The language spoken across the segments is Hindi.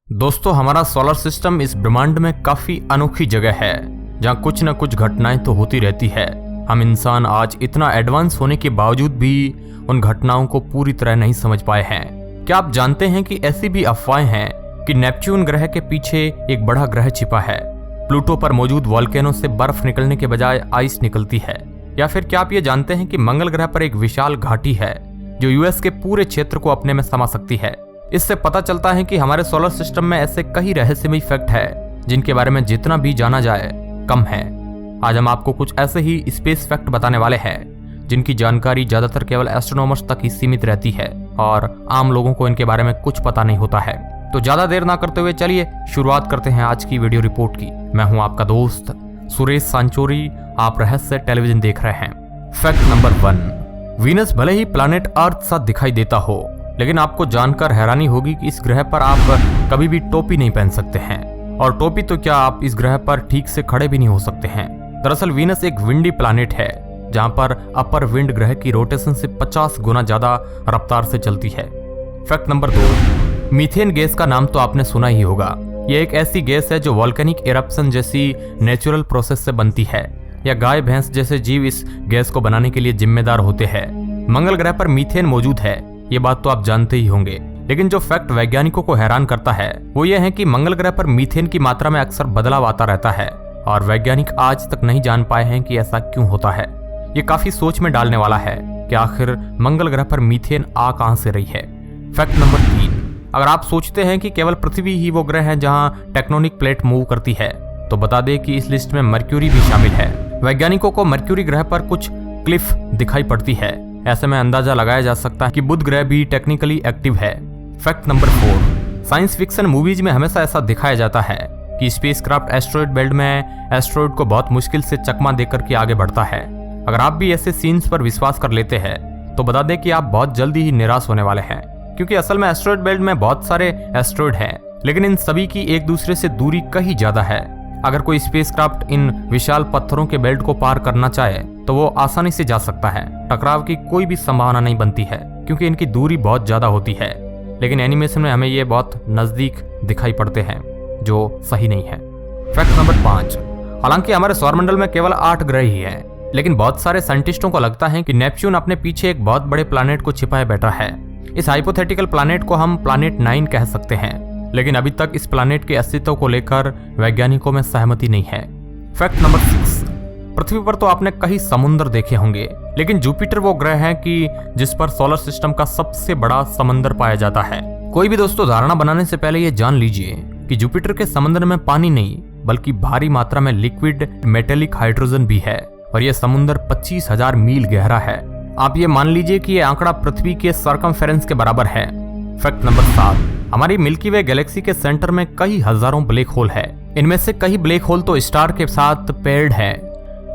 दोस्तों, हमारा सोलर सिस्टम इस ब्रह्मांड में काफी अनोखी जगह है जहाँ कुछ न कुछ घटनाएं तो होती रहती है। हम इंसान आज इतना एडवांस होने के बावजूद भी उन घटनाओं को पूरी तरह नहीं समझ पाए हैं। क्या आप जानते हैं कि ऐसी भी अफवाहें हैं कि नेपच्यून ग्रह के पीछे एक बड़ा ग्रह छिपा है। प्लूटो पर मौजूद वॉल्केनो से बर्फ निकलने के बजाय आइस निकलती है। या फिर क्या आप ये जानते हैं कि मंगल ग्रह पर एक विशाल घाटी है जो यूएस के पूरे क्षेत्र को अपने में समा सकती है। इससे पता चलता है कि हमारे सोलर सिस्टम में ऐसे कई रहस्यमय फैक्ट है जिनके बारे में जितना भी जाना जाए कम है। आज हम आपको कुछ ऐसे ही स्पेस फैक्ट बताने वाले हैं जिनकी जानकारी ज्यादातर केवल एस्ट्रोनॉमर्स तक ही सीमित रहती है और आम लोगों को इनके बारे में कुछ पता नहीं होता है। तो ज्यादा देर ना करते हुए चलिए शुरुआत करते हैं आज की वीडियो रिपोर्ट की। मैं हूं आपका दोस्त सुरेश सांचोरी, आप रहस्य टेलीविजन देख रहे हैं। फैक्ट नंबर 1, वीनस भले ही प्लैनेट अर्थ सा दिखाई देता हो, लेकिन आपको जानकर हैरानी होगी कि इस ग्रह पर आप कभी भी टोपी नहीं पहन सकते हैं। और टोपी तो क्या, आप इस ग्रह पर ठीक से खड़े भी नहीं हो सकते हैं। दरअसल वीनस एक विंडी प्लैनेट है जहां पर अपर विंड ग्रह की रोटेशन से 50 गुना ज्यादा रफ्तार से चलती है। फैक्ट नंबर 2, मीथेन गैस का नाम तो आपने सुना ही होगा। यह एक ऐसी गैस है जो वॉल्केनिक इरप्शन जैसी नेचुरल प्रोसेस से बनती है, या गाय भैंस जैसे जीव इस गैस को बनाने के लिए जिम्मेदार होते हैं। मंगल ग्रह पर मीथेन मौजूद है, ये बात तो आप जानते ही होंगे। लेकिन जो फैक्ट वैज्ञानिकों को हैरान करता है वो ये है कि मंगल ग्रह पर मीथेन की मात्रा में अक्सर बदलाव आता रहता है और वैज्ञानिक आज तक नहीं जान पाए हैं कि ऐसा क्यों होता है। ये काफी सोच में डालने वाला है कि आखिर मंगल ग्रह पर मीथेन आ कहां से रही है। फैक्ट नंबर 3, अगर आप सोचते हैं कि केवल पृथ्वी ही वो ग्रह है जहां टेक्टोनिक प्लेट मूव करती है, तो बता दें कि इस लिस्ट में मर्क्यूरी भी शामिल है। वैज्ञानिकों को मर्क्यूरी ग्रह पर कुछ क्लिफ दिखाई पड़ती है। ऐसे में अंदाजा लगाया जा सकता है कि बुध ग्रह भी टेक्निकली एक्टिव है। Fact number 4, science fiction movies में हमेशा ऐसा दिखाया जाता है कि स्पेसक्राफ्ट एस्ट्रॉयड बेल्ट में एस्ट्रॉयड को बहुत मुश्किल से चकमा देकर के आगे बढ़ता है। अगर आप भी ऐसे सीन्स पर विश्वास कर लेते हैं तो बता दें कि आप बहुत जल्दी ही निराश होने वाले हैं, क्योंकि असल में एस्ट्रॉयड बेल्ट में बहुत सारे एस्ट्रॉयड हैं, लेकिन इन सभी की एक दूसरे से दूरी कहीं ज्यादा है। अगर कोई स्पेसक्राफ्ट इन विशाल पत्थरों के बेल्ट को पार करना चाहे तो वो आसानी से जा सकता है। टकराव की कोई भी संभावना नहीं बनती है क्योंकि इनकी दूरी बहुत ज्यादा होती है, लेकिन एनिमेशन में हमें ये बहुत नजदीक दिखाई पड़ते हैं, जो सही नहीं है। फैक्ट नंबर 5, हालांकि हमारे सौरमंडल में केवल 8 ग्रह ही हैं, लेकिन बहुत सारे साइंटिस्टों को लगता है कि नेपच्यून अपने पीछे एक बहुत बड़े प्लैनेट को छिपाए बैठा है। इस हाइपोथेटिकल प्लैनेट को हम प्लैनेट 9 कह सकते हैं, लेकिन अभी तक इस प्लैनेट के अस्तित्व को लेकर वैज्ञानिकों में सहमति नहीं है। फैक्ट नंबर 6, पृथ्वी पर तो आपने कई समुद्र देखे होंगे, लेकिन जुपिटर वो ग्रह है कि जिस पर सोलर सिस्टम का सबसे बड़ा समंदर पाया जाता है। कोई भी दोस्तों धारणा बनाने से पहले ये जान लीजिए कि जुपिटर के समंदर में पानी नहीं बल्कि भारी मात्रा में लिक्विड मेटेलिक हाइड्रोजन भी है, और यह समुद्र 25,000 मील गहरा है। आप ये मान लीजिए कि यह आंकड़ा पृथ्वी के सर्कमफेरेंस के बराबर है। फैक्ट नंबर 7, हमारी मिल्की वे गैलेक्सी के सेंटर में कई हजारों ब्लैक होल है। इनमें से कई ब्लैक होल तो स्टार के साथ पेयर्ड है,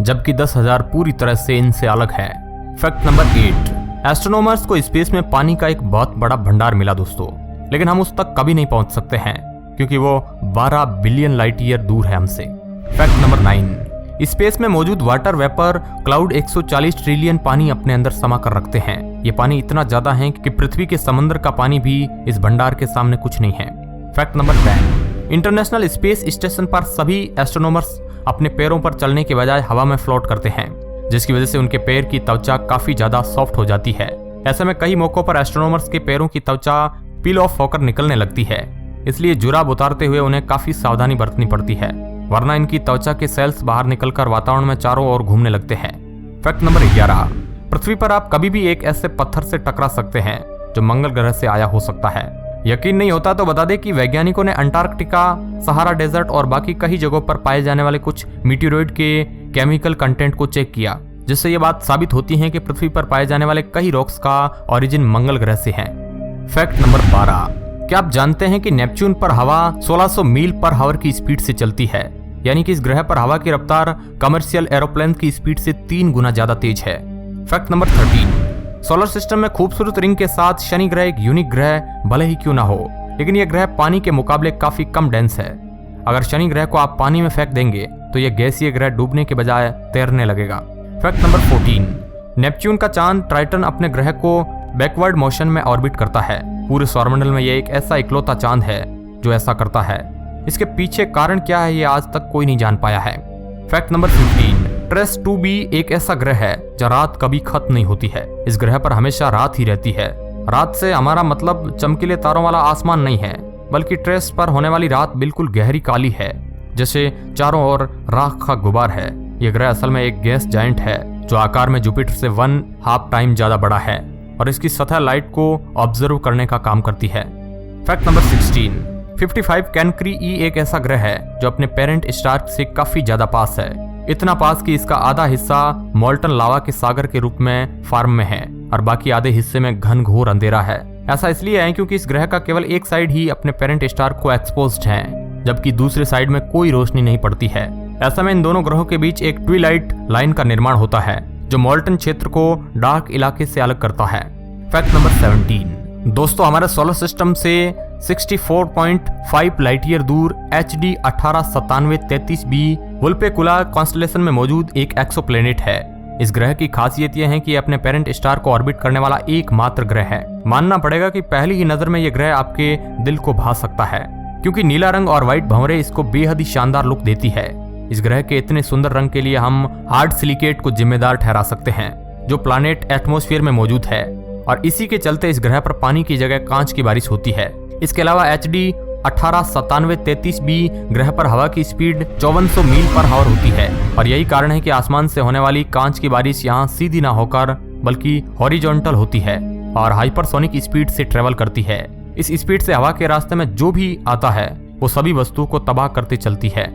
जबकि 10,000 पूरी तरह से इनसे अलग है। फैक्ट नंबर 8, एस्ट्रोनॉमर्स को स्पेस में पानी का एक बहुत बड़ा भंडार मिला दोस्तों, लेकिन हम उस तक कभी नहीं पहुंच सकते हैं क्योंकि वो 12 बिलियन लाइट ईयर दूर है हमसे। फैक्ट नंबर 9, स्पेस में मौजूद वाटर वेपर क्लाउड 140 ट्रिलियन पानी अपने अंदर समा कर रखते हैं। ये पानी इतना ज्यादा है कि पृथ्वी के समंदर का पानी भी इस भंडार के सामने कुछ नहीं है। Fact number 10, international space station पर सभी एस्ट्रोनॉमर्स अपने पैरों पर चलने के बजाय हवा में फ्लोट करते हैं, जिसकी वजह से उनके पैर की त्वचा काफी ज्यादा सॉफ्ट हो जाती है। ऐसे में कई मौकों पर एस्ट्रोनॉमर्स के पैरों की त्वचा पील ऑफ होकर निकलने लगती है, इसलिए जुराब उतारते हुए उन्हें काफी सावधानी बरतनी पड़ती है, वरना इनकी त्वचा के सेल्स बाहर निकलकर वातावरण में चारों ओर घूमने लगते हैं। फैक्ट नंबर 11, पृथ्वी पर आप कभी भी एक ऐसे पत्थर से टकरा सकते हैं जो मंगल ग्रह से आया हो सकता है। यकीन नहीं होता तो बता दें कि वैज्ञानिकों ने अंटार्कटिका, सहारा डेजर्ट और बाकी कई जगहों पर पाए जाने वाले कुछ मीटियोरॉइड के केमिकल कंटेंट को चेक किया, जिससे यह बात साबित होती है कि पृथ्वी पर पाए जाने वाले कई रॉक्स का ओरिजिन मंगल ग्रह से है। फैक्ट नंबर 12, क्या आप जानते हैं कि नेपच्यून पर हवा 1600 मील पर आवर की स्पीड से चलती है, यानी कि इस ग्रह पर हवा की रफ्तार कमर्शियल एरोप्लेन की स्पीड से 3 गुना ज्यादा तेज है। फैक्ट नंबर 13, सोलर सिस्टम में खूबसूरत रिंग के साथ शनि ग्रह एक यूनिक ग्रह भले ही क्यों ना हो, लेकिन यह ग्रह पानी के मुकाबले काफी कम डेंस है। अगर शनि ग्रह को आप पानी में फेंक देंगे तो यह गैसीय ग्रह डूबने के बजाय तैरने लगेगा। फैक्ट नंबर 14, नेपच्यून का चांद ट्राइटन अपने ग्रह को बैकवर्ड मोशन में ऑर्बिट करता है। पूरे सौरमंडल में यह एक ऐसा इकलौता चांद है जो ऐसा करता है। इसके पीछे कारण क्या है ये आज तक कोई नहीं जान पाया है। फैक्ट नंबर 15, ट्रेस 2b एक ऐसा ग्रह है जहाँ रात कभी खत्म नहीं होती है। इस ग्रह पर हमेशा रात ही रहती है। रात से हमारा मतलब चमकीले तारों वाला आसमान नहीं है, बल्कि ट्रेस पर होने वाली रात बिल्कुल गहरी काली है, जैसे चारों ओर राख का गुबार है। यह ग्रह असल में एक गैस जायंट है जो आकार में जुपिटर से 1/2 टाइम ज्यादा बड़ा है और इसकी सतह लाइट को ऑब्जर्व करने का काम करती है। फैक्ट नंबर 16, 55 कैनक्री ई एक ऐसा ग्रह है जो अपने पेरेंट स्टार से काफी ज्यादा पास है। इतना पास कि इसका आधा हिस्सा मोल्टन लावा के सागर के रूप में फॉर्म में है और बाकी आधे हिस्से में घनघोर अंधेरा है। ऐसा इसलिए है क्योंकि इस ग्रह का केवल एक साइड ही अपने पेरेंट स्टार को एक्सपोज्ड है, जबकि दूसरे साइड में कोई रोशनी नहीं पड़ती है। ऐसा में इन दोनों ग्रहों के बीच एक ट्विलाइट लाइन का निर्माण होता है जो मोल्टन क्षेत्र को डार्क इलाके से अलग करता है। फैक्ट नंबर 17, दोस्तों हमारे सोलर सिस्टम से 64.5 लाइट ईयर दूर HD 189733b वुल्पेकुला कॉन्स्टेलेशन में मौजूद एक एक्सोप्लैनेट है। इस ग्रह की खासियत यह है कि यह अपने पेरेंट स्टार को ऑर्बिट करने वाला एकमात्र ग्रह है। मानना पड़ेगा कि पहली ही नजर में यह ग्रह आपके दिल को भा सकता है, क्योंकि नीला रंग और व्हाइट भंवरे इसको बेहद ही शानदार लुक देती है। इस ग्रह के इतने सुंदर रंग के लिए हम हार्ड सिलिकेट को जिम्मेदार ठहरा सकते हैं, जो प्लैनेट एटमॉस्फेयर में मौजूद है, और इसी के चलते इस ग्रह पर पानी की जगह कांच की बारिश होती है। इसके अलावा HD 189733b ग्रह पर हवा की स्पीड 5400 मील पर आवर होती है, और यही कारण है कि आसमान से होने वाली कांच की बारिश यहाँ सीधी ना होकर बल्कि हॉरिजॉन्टल होती है और हाइपरसोनिक स्पीड से ट्रेवल करती है। इस स्पीड से हवा के रास्ते में जो भी आता है वो सभी वस्तुओं को तबाह करते चलती है।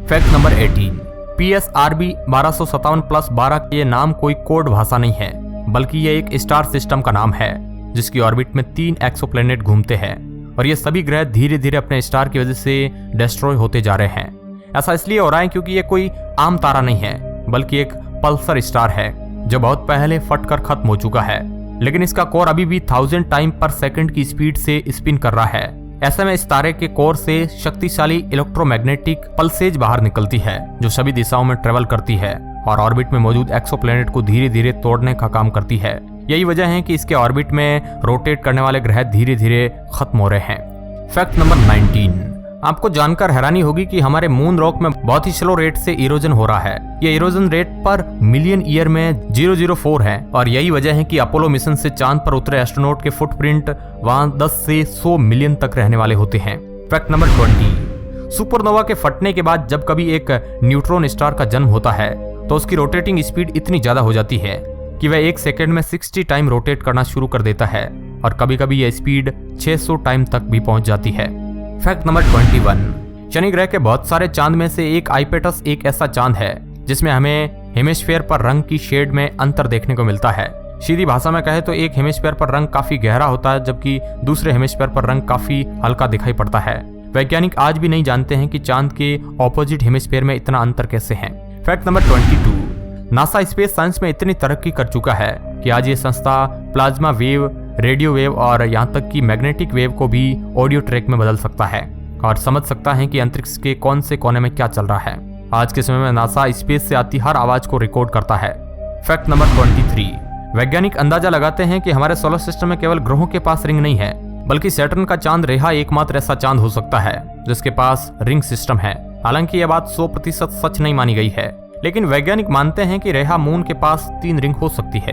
फैक्ट नंबर 18, PSRB 1257+12 ये नाम कोई कोड भाषा नहीं है, बल्कि ये एक स्टार सिस्टम का नाम है जिसकी ऑर्बिट में 3 एक्सोप्लैनेट घूमते हैं, और ये सभी ग्रह धीरे धीरे अपने स्टार की वजह से डिस्ट्रॉय होते जा रहे हैं। ऐसा इसलिए हो रहा है क्योंकि ये कोई आम तारा नहीं है, बल्कि एक पल्सर स्टार है जो बहुत पहले फटकर खत्म हो चुका है, लेकिन इसका कोर अभी भी 1000 टाइम पर सेकंड की स्पीड से स्पिन कर रहा है। ऐसे में इस तारे के कोर से शक्तिशाली इलेक्ट्रोमैग्नेटिक पल्सेज बाहर निकलती है जो सभी दिशाओं में ट्रेवल करती है और ऑर्बिट में मौजूद एक्सोप्लैनेट को धीरे धीरे तोड़ने का काम करती है। यही वजह है कि इसके ऑर्बिट में रोटेट करने वाले ग्रह धीरे धीरे खत्म हो रहे हैं। फैक्ट नंबर 19, आपको जानकर हैरानी होगी कि हमारे मून रॉक में बहुत ही स्लो रेट से इरोजन हो रहा है। ये इरोजन रेट पर मिलियन ईयर में 004 है, और यही वजह है कि अपोलो मिशन से चांद पर उतरे एस्ट्रोनॉट के फुटप्रिंट वहां 10 से 100 मिलियन तक रहने वाले होते हैं। फैक्ट नंबर 20, सुपरनोवा के फटने के बाद जब कभी एक न्यूट्रॉन स्टार का जन्म होता है तो उसकी रोटेटिंग स्पीड इतनी ज्यादा हो जाती है कि वह 1 सेकेंड में 60 टाइम रोटेट करना शुरू कर देता है, और कभी कभी यह स्पीड 600 टाइम तक भी पहुंच जाती है। फैक्ट नंबर 21, शनि ग्रह के बहुत सारे चांद में से एक आइपेटस एक ऐसा चांद है जिसमें हमें हेमिस्फीयर पर रंग की शेड में अंतर देखने को मिलता है। सीधी भाषा में कहे तो एक हेमिस्फीयर पर रंग काफी गहरा होता है, जबकि दूसरे हेमिस्फीयर पर रंग काफी हल्का दिखाई पड़ता है। वैज्ञानिक आज भी नहीं जानते हैं कि चांद के ऑपोजिट हेमिस्फीयर में इतना अंतर कैसे है। Fact number 22, NASA space science में इतनी तरक्की कर चुका है कि आज ये संस्था प्लाज्मा वेव, रेडियो वेव और यहाँ तक कि मैग्नेटिक वेव को भी ऑडियो ट्रैक में बदल सकता है और समझ सकता है कि अंतरिक्ष के कौन से कोने में क्या चल रहा है। आज के समय में नासा स्पेस से आती हर आवाज को रिकॉर्ड करता है। फैक्ट नंबर 23, वैज्ञानिक अंदाजा लगाते हैं कि हमारे सोलर सिस्टम में केवल ग्रहों के पास रिंग नहीं है, बल्कि सैटर्न का चांद रेहा एकमात्र ऐसा चांद हो सकता है जिसके पास रिंग सिस्टम है। हालांकि यह बात 100% सच नहीं मानी गई है, लेकिन वैज्ञानिक मानते हैं कि रेहा मून के पास 3 रिंग हो सकती है।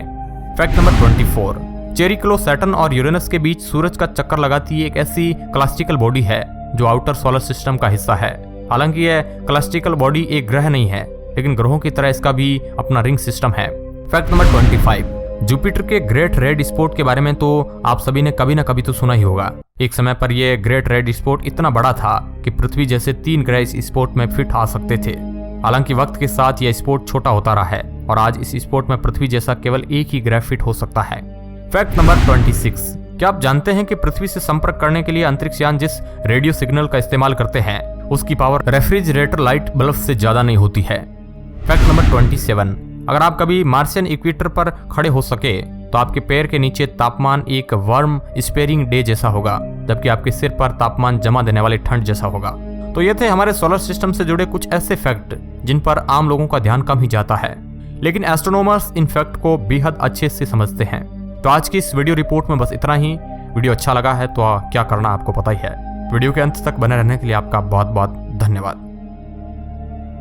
फैक्ट नंबर 24, चेरिक्लो सैटर्न और यूरेनस के बीच सूरज का चक्कर लगाती एक ऐसी क्लास्टिकल बॉडी है जो आउटर सोलर सिस्टम का हिस्सा है। हालांकि यह क्लास्टिकल बॉडी एक ग्रह नहीं है, लेकिन ग्रहों की तरह इसका भी अपना रिंग सिस्टम है। फैक्ट नंबर 25, जुपिटर के ग्रेट रेड स्पॉट के बारे में तो आप सभी ने कभी ना कभी तो सुना ही होगा। एक समय पर यह ग्रेट रेड स्पॉट इतना बड़ा था कि पृथ्वी जैसे 3 ग्रह इस स्पॉट में फिट आ सकते थे। हालांकि वक्त के साथ यह स्पॉट छोटा होता रहा है और आज इस स्पॉट में पृथ्वी जैसा केवल एक ही ग्रह फिट हो सकता है। फैक्ट नंबर 26, क्या आप जानते हैं कि पृथ्वी से संपर्क करने के लिए अंतरिक्ष यान जिस रेडियो सिग्नल का इस्तेमाल करते हैं उसकी पावर रेफ्रिजरेटर लाइट बल्ब से ज्यादा नहीं होती है। फैक्ट नंबर 27, अगर आप कभी मार्शियन इक्वेटर पर खड़े हो सके तो आपके पैर के नीचे तापमान एक वार्म स्पेयरिंग डे जैसा होगा, जबकि आपके सिर पर तापमान जमा देने वाले ठंड जैसा होगा। तो ये थे हमारे सोलर सिस्टम से जुड़े कुछ ऐसे फैक्ट जिन पर आम लोगों का ध्यान कम ही जाता है, लेकिन एस्ट्रोनॉमर्स इन फैक्ट को बेहद अच्छे से समझते हैं। तो आज की इस वीडियो रिपोर्ट में बस इतना ही। वीडियो अच्छा लगा है तो क्या करना आपको पता ही है। वीडियो के अंत तक बने रहने के लिए आपका बहुत बहुत धन्यवाद।